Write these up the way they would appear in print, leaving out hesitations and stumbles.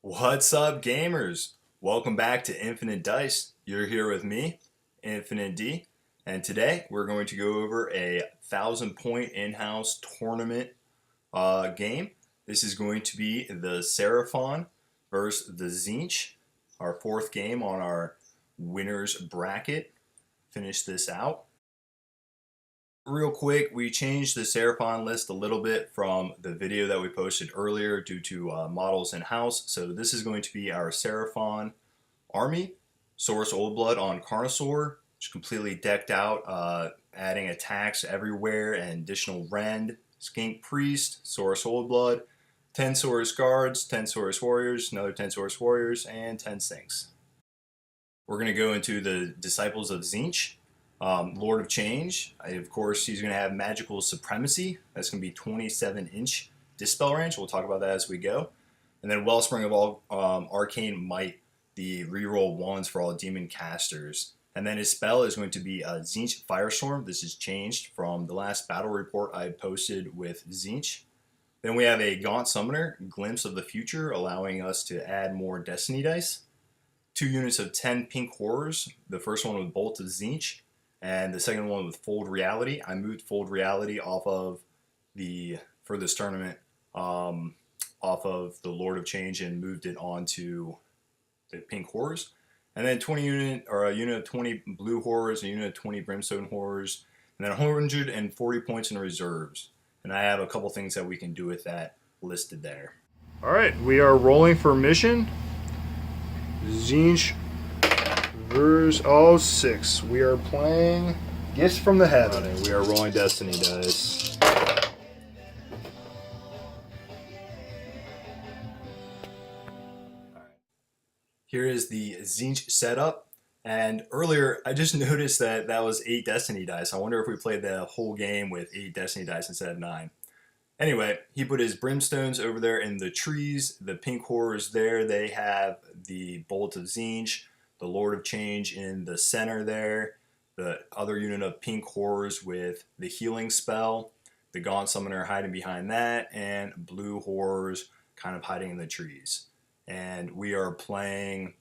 What's up, gamers? Welcome back to Infinite Dice. You're here with me, Infinite D, and today we're going to go over a 1,000-point in-house tournament game. This is going to be the Seraphon versus the Tzeentch, our fourth game on our winners bracket. Finish this out. Real quick, we changed the Seraphon list a little bit from the video that we posted earlier due to models in-house. So this is going to be our Seraphon army. Saurus Oldblood on Carnosaur, which is completely decked out, adding attacks everywhere and additional rend. Skink Priest, Saurus Oldblood, 10 Saurus Guards, 10 Saurus Warriors, another 10 Saurus Warriors, and 10 Skinks. We're going to go into the Disciples of Tzeentch. Lord of Change, of course, he's going to have Magical Supremacy. That's going to be 27-inch dispel range. We'll talk about that as we go. And then Wellspring of all Arcane Might, the reroll ones for all demon casters. And then his spell is going to be Tzeentch Firestorm. This is changed from the last battle report I posted with Tzeentch. Then we have a Gaunt Summoner, Glimpse of the Future, allowing us to add more Destiny dice. 2 units of 10 Pink Horrors, the first one with Bolt of Tzeentch, and the second one with Fold Reality. I moved Fold Reality off of for this tournament, off of the Lord of Change and moved it onto the Pink Horrors. And then a unit of 20 Blue Horrors, a unit of 20 Brimstone Horrors, and then 140 points in reserves. And I have a couple things that we can do with that listed there. All right, we are rolling for mission. Tzeentch verse 06. We are playing Gifts from the Heaven. We are rolling Destiny dice. Here is the Tzeentch setup. And earlier, I just noticed that was 8 Destiny dice. I wonder if we played the whole game with 8 Destiny dice instead of 9. Anyway, he put his Brimstones over there in the trees. The Pink Horrors there, they have the Bolt of Tzeentch, the Lord of Change in the center there, the other unit of Pink Horrors with the healing spell, the Gaunt Summoner hiding behind that, and Blue Horrors kind of hiding in the trees. And we are playing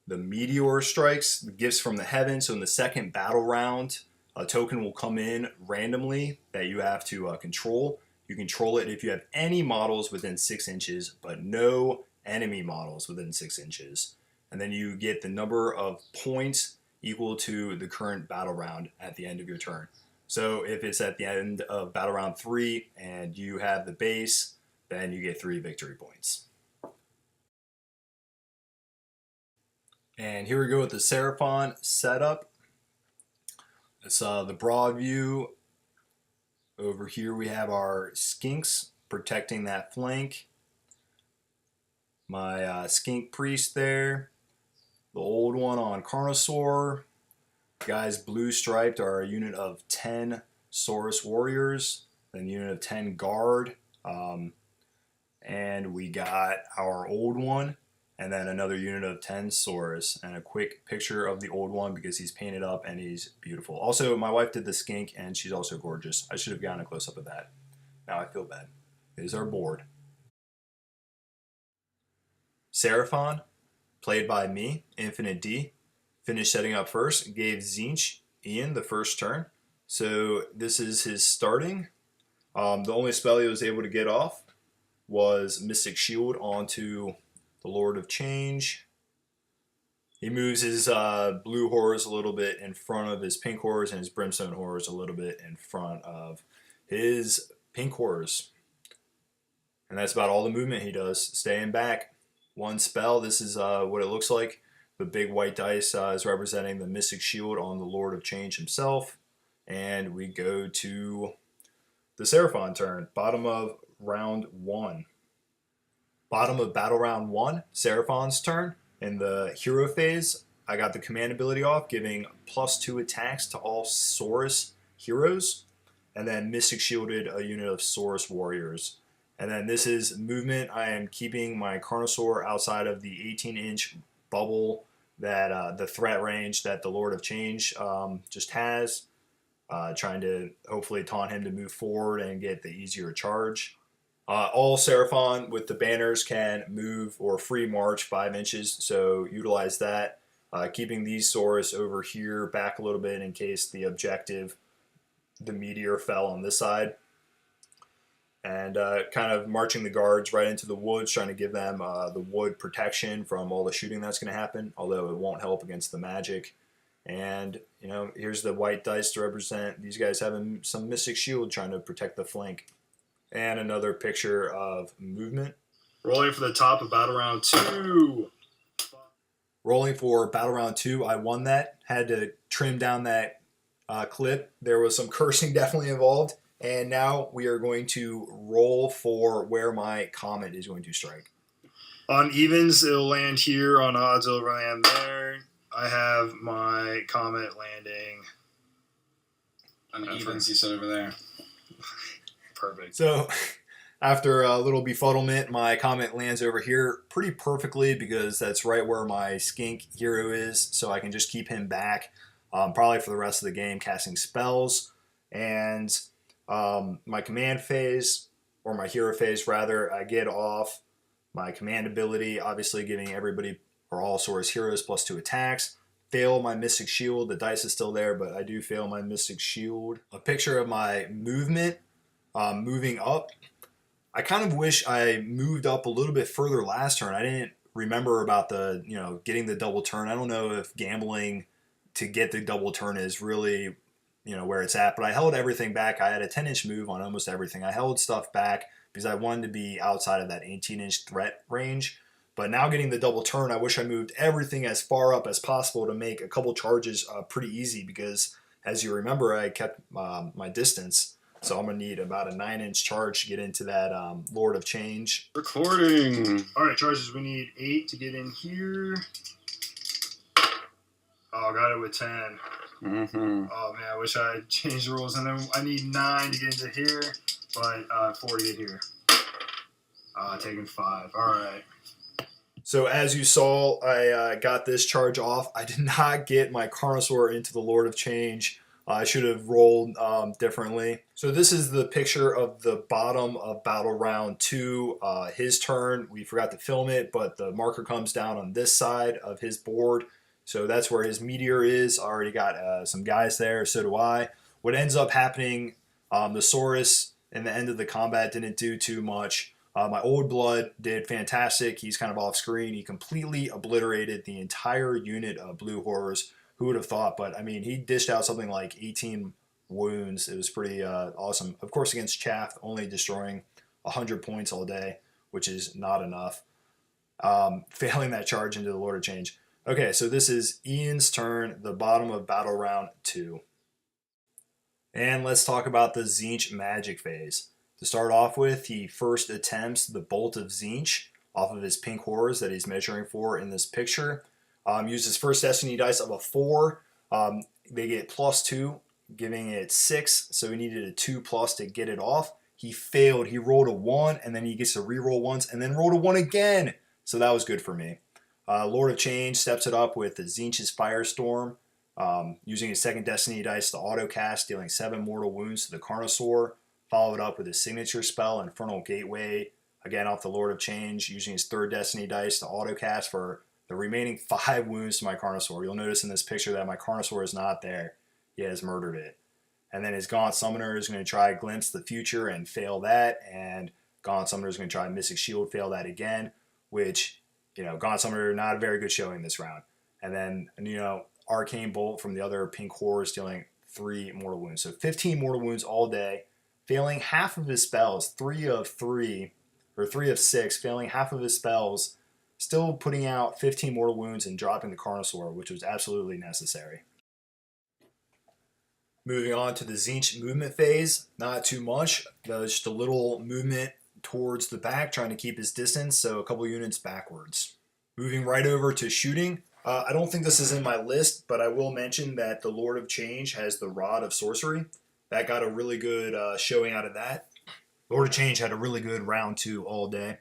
the Meteor Strikes, the Gifts from the Heaven. So in the second battle round, a token will come in randomly that you have to control. You control it if you have any models within 6 inches, but no enemy models within 6 inches. And then you get the number of points equal to the current battle round at the end of your turn. So if it's at the end of battle round 3 and you have the base, then you get 3 victory points. And here we go with the Seraphon setup. It's the broad view. Over here we have our Skinks protecting that flank. My Skink Priest there. The old one on Carnosaur. Guys blue striped are a unit of 10 Saurus Warriors. Then unit of 10 Guard. And we got our old one. And then another unit of 10 Saurus. And a quick picture of the old one because he's painted up and he's beautiful. Also, my wife did the skink and she's also gorgeous. I should have gotten a close-up of that. Now I feel bad. Here's our board. Seraphon, played by me, Infinite D, finished setting up first, gave Tzeentch Ian the first turn. So this is his starting. The only spell he was able to get off was Mystic Shield onto the Lord of Change. He moves his blue horrors a little bit in front of his pink horrors and his brimstone horrors a little bit in front of his pink horrors. And that's about all the movement he does. Staying back. One spell. This is what it looks like. The big white dice is representing the Mystic Shield on the Lord of Change himself. And we go to the Seraphon turn. Bottom of round 1. Bottom of battle round 1, Seraphon's turn. In the hero phase, I got the command ability off, giving +2 attacks to all Saurus heroes. And then Mystic Shielded a unit of Saurus Warriors. And then this is movement. I am keeping my Carnosaur outside of the 18-inch bubble that the threat range that the Lord of Change just has. Trying to hopefully taunt him to move forward and get the easier charge. All Seraphon with the banners can move or free march 5 inches, so utilize that. Keeping these Saurus over here back a little bit in case the objective, the meteor, fell on this side. And kind of marching the guards right into the woods, trying to give them the wood protection from all the shooting that's going to happen, although it won't help against the magic. And, you know, here's the white dice to represent these guys having some Mystic Shield trying to protect the flank. And another picture of movement. Rolling for the top of Battle Round 2. Rolling for Battle Round 2, I won that. Had to trim down that clip. There was some cursing definitely involved. And now we are going to roll for where my comet is going to strike. On evens, it'll land here. On odds, it'll land there. I have my comet landing. On evens, you said over there. Perfect. So after a little befuddlement, my comet lands over here pretty perfectly because that's right where my skink hero is. So I can just keep him back probably for the rest of the game casting spells. And my command phase, or my hero phase rather, I get off my command ability, obviously giving everybody or all Saurus heroes +2 attacks. Fail my Mystic Shield. The dice is still there, but I do fail my Mystic Shield. A picture of my movement. Moving up, I kind of wish I moved up a little bit further last turn. I didn't remember about the, getting the double turn. I don't know if gambling to get the double turn is really, where it's at, but I held everything back. I had a 10-inch move on almost everything. I held stuff back because I wanted to be outside of that 18-inch threat range. But now getting the double turn, I wish I moved everything as far up as possible to make a couple charges pretty easy because, as you remember, I kept my distance. So I'm going to need about a 9-inch charge to get into that Lord of Change. Recording. All right, charges. We need 8 to get in here. Oh, got it with 10. Mm-hmm. Oh, man, I wish I had changed the rules. And then I need 9 to get into here, but 4 to get here. Taking 5. All right. So as you saw, I got this charge off. I did not get my Carnosaur into the Lord of Change. I should have rolled differently. So this is the picture of the bottom of Battle Round 2. His turn, we forgot to film it, but the marker comes down on this side of his board. So that's where his meteor is. I already got some guys there, so do I. What ends up happening, the Saurus in the end of the combat didn't do too much. My Old Blood did fantastic. He's kind of off screen. He completely obliterated the entire unit of Blue Horrors. Who would have thought? But I mean, he dished out something like 18 wounds. It was pretty awesome. Of course, against Chaff, only destroying 100 points all day, which is not enough. Failing that charge into the Lord of Change. Okay, so this is Ian's turn, the bottom of Battle Round 2. And let's talk about the Tzeentch magic phase. To start off with, he first attempts the Bolt of Tzeentch off of his pink horrors that he's measuring for in this picture. Uses first destiny dice of a 4. They get +2, giving it 6. So he needed a 2+ to get it off. He failed. He rolled a 1, and then he gets to reroll once, and then rolled a 1 again. So that was good for me. Lord of Change steps it up with the Tzeentch's Firestorm, using his second destiny dice to autocast, dealing 7 mortal wounds to the Carnosaur. Followed up with his signature spell, Infernal Gateway, again off the Lord of Change, using his third destiny dice to autocast for the remaining 5 wounds to my Carnosaur. You'll notice in this picture that my Carnosaur is not there. He has murdered it. And then his Gaunt Summoner is going to try Glimpse the Future and fail that. And Gaunt Summoner is going to try Mystic Shield, fail that again. Which, Gaunt Summoner, not a very good showing this round. And then, Arcane Bolt from the other pink horrors dealing 3 mortal wounds. So 15 mortal wounds all day. Failing half of his spells, 3 of 6, failing half of his spells. Still putting out 15 mortal wounds and dropping the Carnosaur, which was absolutely necessary. Moving on to the Tzeentch movement phase, not too much. Just a little movement towards the back, trying to keep his distance, so a couple units backwards. Moving right over to shooting. I don't think this is in my list, but I will mention that the Lord of Change has the Rod of Sorcery. That got a really good showing out of that. Lord of Change had a really good round 2 all day.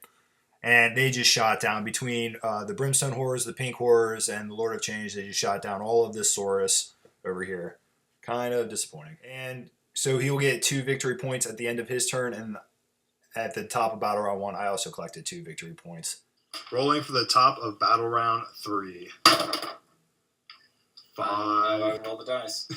And they just shot down between the Brimstone Horrors, the Pink Horrors, and the Lord of Change. They just shot down all of this Saurus over here. Kind of disappointing. And so he'll get 2 victory points at the end of his turn. And at the top of battle round 1, I also collected 2 victory points. Rolling for the top of battle round 3. 5. I roll the dice.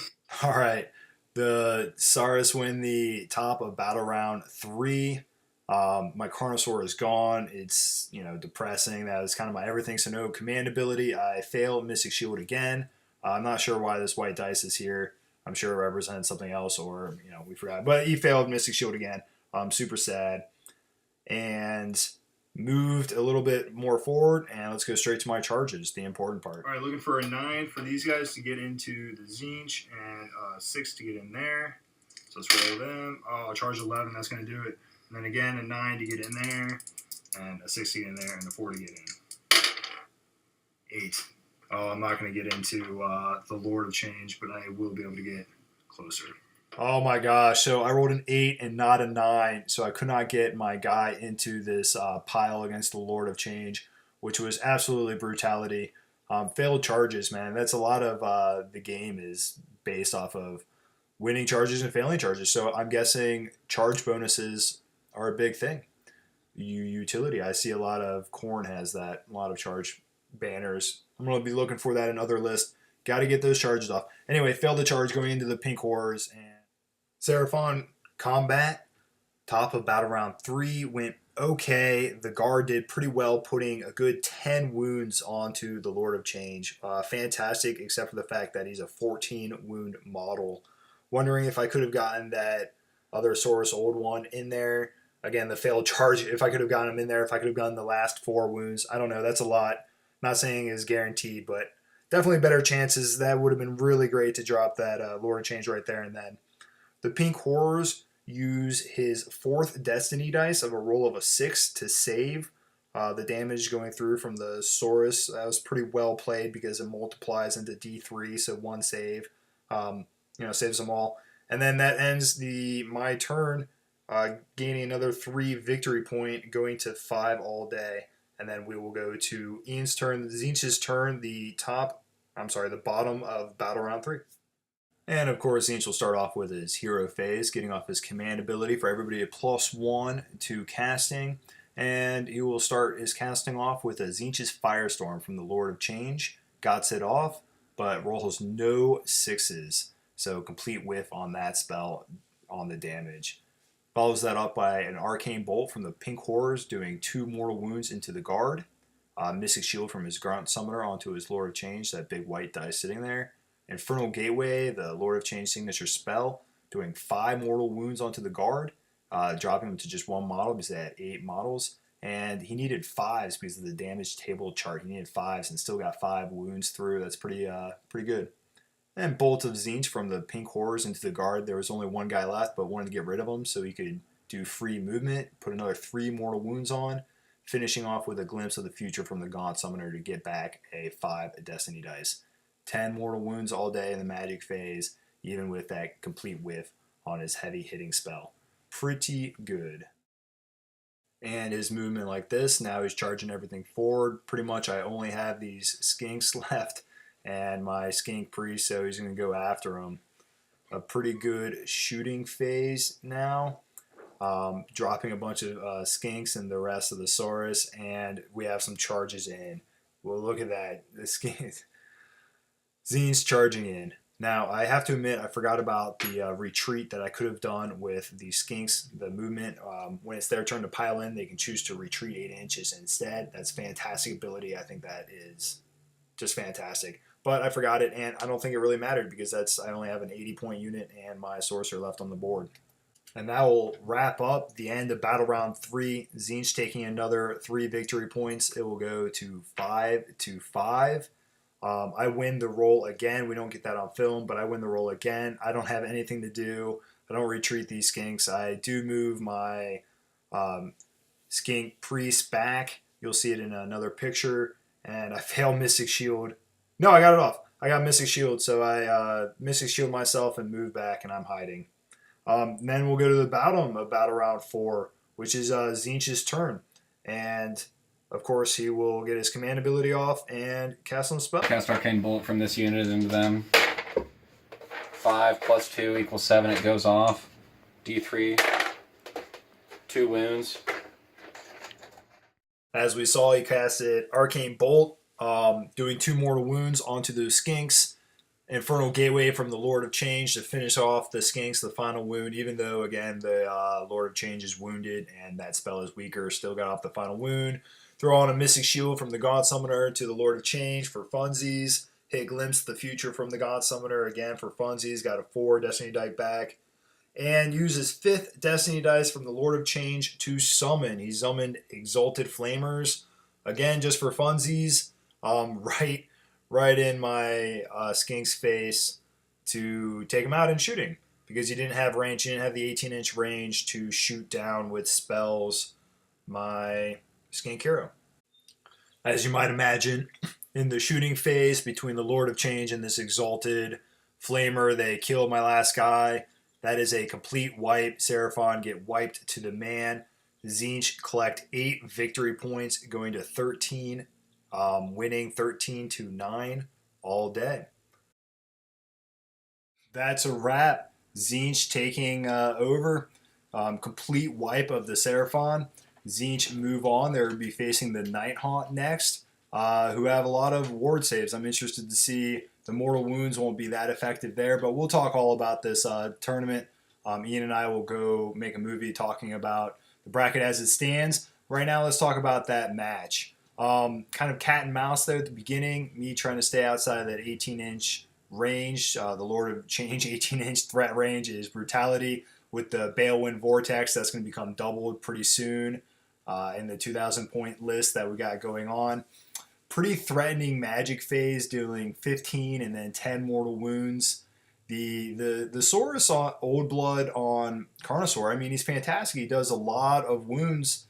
All right. The Saurus win the top of battle round 3. My Carnosaur is gone. It's, depressing. That was kind of my everything. So no command ability. I fail Mystic Shield again. I'm not sure why this white dice is here. I'm sure it represents something else, or, we forgot. But he failed Mystic Shield again. I'm super sad. And moved a little bit more forward, and let's go straight to my charges, the important part. All right, looking for a 9 for these guys to get into the Tzeentch, and 6 to get in there. So let's roll them. Oh, I'll charge 11, that's going to do it. And then again, a 9 to get in there, and a 6 to get in there, and a 4 to get in. 8. Oh, I'm not going to get into the Lord of Change, but I will be able to get closer. Oh my gosh, so I rolled an 8 and not a 9, so I could not get my guy into this pile against the Lord of Change, which was absolutely brutality. Failed charges, man. That's a lot of the game is based off of winning charges and failing charges, so I'm guessing charge bonuses are a big thing. Utility, I see a lot of Khorne has that, a lot of charge banners. I'm going to be looking for that in other lists. Got to get those charges off. Anyway, failed the charge going into the pink horrors, and Seraphon combat, top of battle round 3, went okay. The guard did pretty well, putting a good 10 wounds onto the Lord of Change. Fantastic, except for the fact that he's a 14 wound model. Wondering if I could have gotten that other Saurus old one in there. Again, the failed charge, if I could have gotten him in there, if I could have gotten the last 4 wounds. I don't know, that's a lot. Not saying it's guaranteed, but definitely better chances. That would have been really great to drop that Lord of Change right there and then. The Pink Horrors use his 4th Destiny dice of a roll of a 6 to save the damage going through from the Saurus. That was pretty well played because it multiplies into D3, so 1 save, saves them all. And then that ends my turn, gaining another 3 victory point, going to 5 all day. And then we will go to Ian's turn, Tzeentch's turn, the bottom of battle round 3. And of course, Tzeentch will start off with his hero phase, getting off his command ability for everybody at +1 to casting. And he will start his casting off with a Tzeentch's Firestorm from the Lord of Change. Got it off, but rolls no 6s. So complete whiff on that spell on the damage. Follows that up by an Arcane Bolt from the Pink Horrors, doing 2 mortal wounds into the guard. Mystic Shield from his Grunt Summoner onto his Lord of Change, that big white dice sitting there. Infernal Gateway, the Lord of Change signature spell, doing 5 mortal wounds onto the guard, dropping him to just 1 model because they had 8 models. And he needed 5s because of the damage table chart. He needed 5s and still got 5 wounds through. That's pretty good. And Bolt of Tzeentch from the Pink Horrors into the guard. There was only 1 guy left, but wanted to get rid of him so he could do free movement, put another 3 mortal wounds on, finishing off with a Glimpse of the Future from the Gaunt Summoner to get back a 5 Destiny dice. 10 mortal wounds all day in the magic phase, even with that complete whiff on his heavy hitting spell. Pretty good. And his movement like this, now he's charging everything forward. Pretty much I only have these skinks left and my skink priest, so he's going to go after him. A pretty good shooting phase now. Dropping a bunch of skinks and the rest of the Saurus, and we have some charges in. Well, look at that. The skinks. Tzeentch's charging in. Now, I have to admit, I forgot about the retreat that I could have done with the skinks, the movement. When it's their turn to pile in, they can choose to retreat 8 inches instead. That's fantastic ability. I think that is just fantastic. But I forgot it, and I don't think it really mattered because I only have an 80-point unit and my sorcerer left on the board. And that will wrap up the end of battle round 3. Tzeentch taking another 3 victory points. It will go to 5-5. I win the roll again. We don't get that on film, but I win the roll again. I don't have anything to do. I don't retreat these skinks. I do move my skink priest back. You'll see it in another picture. And I fail Mystic Shield. No, I got it off. I got Mystic Shield, so I Mystic Shield myself and move back, and I'm hiding. Then we'll go to the bottom of battle round 4, which is Tzeentch's turn. And of course, he will get his command ability off and cast some spell. Cast Arcane Bolt from this unit into them. 5 + 2 = 7. It goes off. D3. 2 wounds. As we saw, he casted Arcane Bolt, doing 2 mortal wounds onto those skinks. Infernal Gateway from the Lord of Change to finish off the skinks, the final wound, even though, again, the Lord of Change is wounded and that spell is weaker, still got off the final wound. Throw on a Mystic Shield from the God Summoner to the Lord of Change for funsies. Hit Glimpse the Future from the God Summoner, again for funsies, got a 4 Destiny die back. And uses 5th Destiny dice from the Lord of Change to summon. He summoned Exalted Flamers, again just for funsies, right in my Skink's face to take him out in shooting, because he didn't have range, he didn't have the 18-inch range to shoot down with spells my Skink hero. As you might imagine, in the shooting phase between the Lord of Change and this Exalted Flamer, they killed my last guy. That is a complete wipe. Seraphon get wiped to the man. Tzeentch collect 8 victory points, going to 13, winning 13-9 all day. That's a wrap. Tzeentch taking over. Complete wipe of the Seraphon. Tzeentch move on. They'll be facing the Nighthaunt next, who have a lot of ward saves. I'm interested to see. The mortal wounds won't be that effective there, but we'll talk all about this tournament. Ian and I will go make a movie talking about the bracket as it stands. Right now, let's talk about that match. Kind of cat and mouse there at the beginning. Me trying to stay outside of that 18-inch range. The Lord of Change 18-inch threat range is Brutality. With the Balewind Vortex, that's going to become doubled pretty soon in the 2,000-point list that we got going on. Pretty threatening magic phase, doing 15 and then 10 mortal wounds. The Saurus Old Blood on Carnosaur, I mean, he's fantastic. He does a lot of wounds,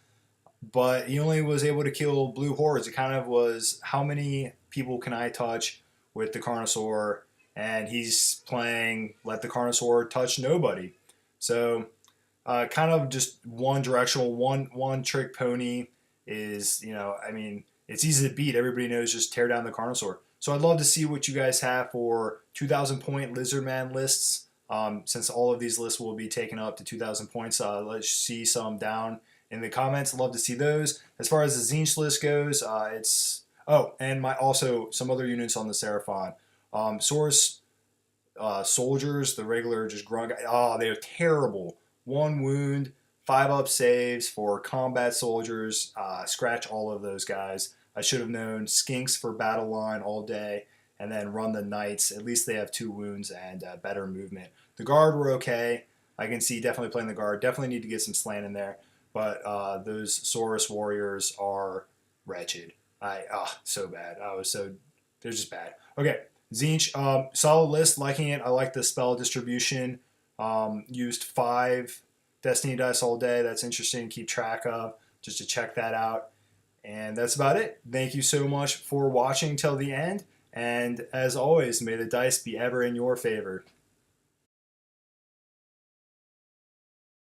but he only was able to kill blue hordes. It kind of was, how many people can I touch with the Carnosaur? And he's playing let the Carnosaur touch nobody. So kind of just one directional, one trick pony is, I mean, it's easy to beat. Everybody knows just tear down the Carnosaur. So I'd love to see what you guys have for 2,000-point Lizardman lists. Since all of these lists will be taken up to 2,000 points, let's see some down in the comments. Love to see those. As far as the Tzeentch list goes, it's... Oh, and also some other units on the Seraphon. Source Soldiers, the regular just grunt guy. Oh, they're terrible. 1 wound, 5 up saves for combat soldiers. Scratch all of those guys. I should have known Skinks for battle line all day, and then run the Knights. At least they have 2 wounds and better movement. The Guard were okay. I can see definitely playing the Guard. Definitely need to get some slant in there. But those Saurus Warriors are wretched. So bad. They're just bad. Okay, Tzeentch, solid list. Liking it. I like the spell distribution. Used 5 Destiny dice all day. That's interesting to keep track of, just to check that out. And that's about it. Thank you so much for watching till the end. And as always, may the dice be ever in your favor.